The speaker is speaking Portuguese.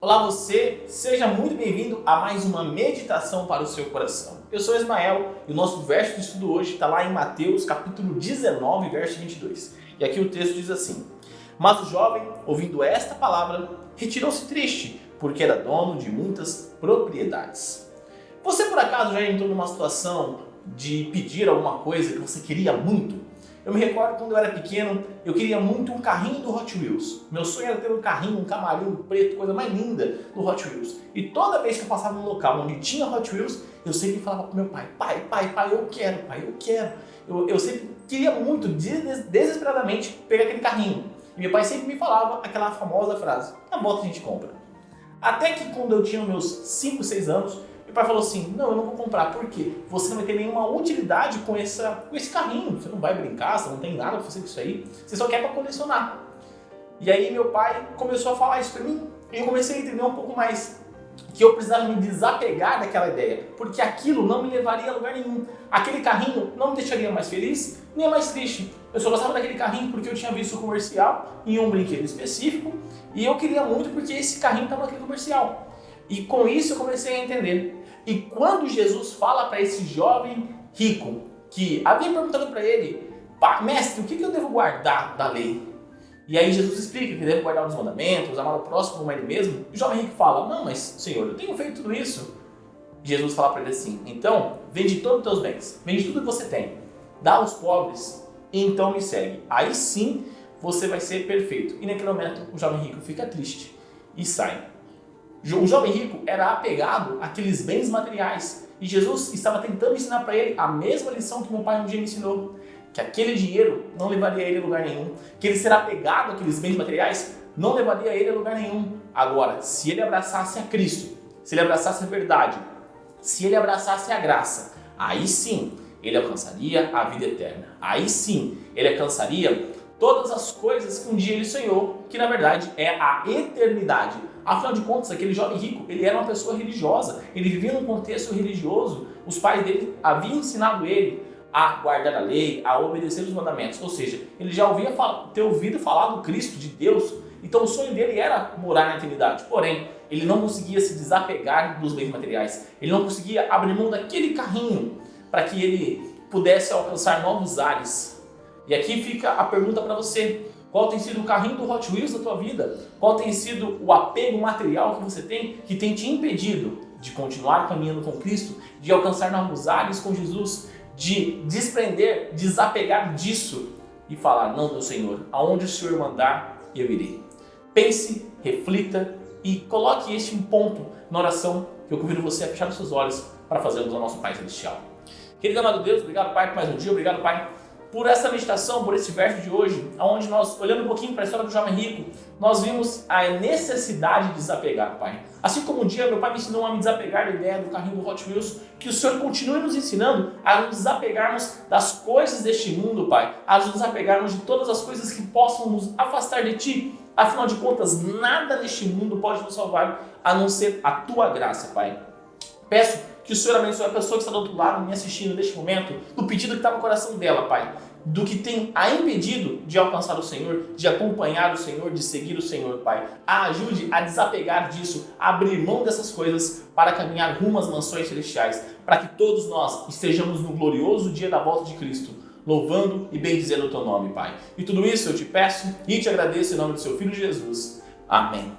Olá você, seja muito bem-vindo a mais uma meditação para o seu coração. Eu sou Ismael e o nosso verso de estudo hoje está lá em Mateus capítulo 19, verso 22. E aqui o texto diz assim: Mas o jovem, ouvindo esta palavra, retirou-se triste, porque era dono de muitas propriedades. Você por acaso já entrou numa situação de pedir alguma coisa que você queria muito? Eu me recordo quando eu era pequeno, eu queria muito um carrinho do Hot Wheels. Meu sonho era ter um carrinho, um camarinho preto, coisa mais linda do Hot Wheels. E toda vez que eu passava num local onde tinha Hot Wheels, eu sempre falava pro meu pai, pai, eu quero, pai, eu quero. Eu sempre queria muito, desesperadamente, pegar aquele carrinho. E meu pai sempre me falava aquela famosa frase, na volta a gente compra. Até que quando eu tinha meus 5, 6 anos, meu pai falou assim, não, eu não vou comprar, por quê? Você não vai ter nenhuma utilidade com esse carrinho, você não vai brincar, você não tem nada pra fazer com isso aí, você só quer pra colecionar. E aí meu pai começou a falar isso pra mim, e eu comecei a entender um pouco mais que eu precisava me desapegar daquela ideia, porque aquilo não me levaria a lugar nenhum. Aquele carrinho não me deixaria mais feliz, nem mais triste. Eu só gostava daquele carrinho porque eu tinha visto o comercial em um brinquedo específico, e eu queria muito porque esse carrinho estava naquele comercial. E com isso eu comecei a entender. E quando Jesus fala para esse jovem rico, que havia perguntado para ele, mestre, o que eu devo guardar da lei? E aí Jesus explica que deve guardar os mandamentos, amar o próximo como ele mesmo. E o jovem rico fala, não, mas Senhor, eu tenho feito tudo isso. Jesus fala para ele assim, então vende todos os teus bens, vende tudo que você tem, dá aos pobres e então me segue. Aí sim você vai ser perfeito. E naquele momento o jovem rico fica triste e sai. O jovem rico era apegado àqueles bens materiais e Jesus estava tentando ensinar para ele a mesma lição que meu pai um dia me ensinou, que aquele dinheiro não levaria ele a lugar nenhum, que ele ser apegado àqueles bens materiais não levaria ele a lugar nenhum. Agora, se ele abraçasse a Cristo, se ele abraçasse a verdade, se ele abraçasse a graça, aí sim ele alcançaria a vida eterna, aí sim ele alcançaria todas as coisas que um dia ele sonhou, que na verdade é a eternidade. Afinal de contas, aquele jovem rico, ele era uma pessoa religiosa, ele vivia num contexto religioso, os pais dele haviam ensinado ele a guardar a lei, a obedecer os mandamentos, ou seja, ele já ter ouvido falar do Cristo, de Deus, então o sonho dele era morar na eternidade, porém, ele não conseguia se desapegar dos bens materiais, ele não conseguia abrir mão daquele carrinho para que ele pudesse alcançar novos ares. E aqui fica a pergunta para você, qual tem sido o carrinho do Hot Wheels da tua vida? Qual tem sido o apego material que você tem que tem te impedido de continuar caminhando com Cristo, de alcançar novos ares com Jesus, de desprender, desapegar disso e falar, não, meu Senhor, aonde o Senhor mandar, eu irei. Pense, reflita e coloque este ponto na oração que eu convido você a fechar os seus olhos para fazermos ao nosso Pai Celestial. Querido amado Deus, obrigado Pai por mais um dia, obrigado Pai por essa meditação, por esse verso de hoje, onde nós, olhando um pouquinho para a história do jovem rico, nós vimos a necessidade de desapegar, Pai. Assim como um dia meu pai me ensinou a me desapegar da ideia do carrinho do Hot Wheels, que o Senhor continue nos ensinando a nos desapegarmos das coisas deste mundo, Pai, a nos desapegarmos de todas as coisas que possam nos afastar de Ti. Afinal de contas, nada neste mundo pode nos salvar, a não ser a Tua graça, Pai. Peço que o Senhor abençoe a pessoa que está do outro lado me assistindo neste momento, do pedido que está no coração dela, Pai, do que tem a impedido de alcançar o Senhor, de acompanhar o Senhor, de seguir o Senhor, Pai. A ajude a desapegar disso, a abrir mão dessas coisas para caminhar rumo às mansões celestiais, para que todos nós estejamos no glorioso dia da volta de Cristo, louvando e bendizendo o Teu nome, Pai. E tudo isso eu te peço e te agradeço em nome do Seu Filho Jesus. Amém.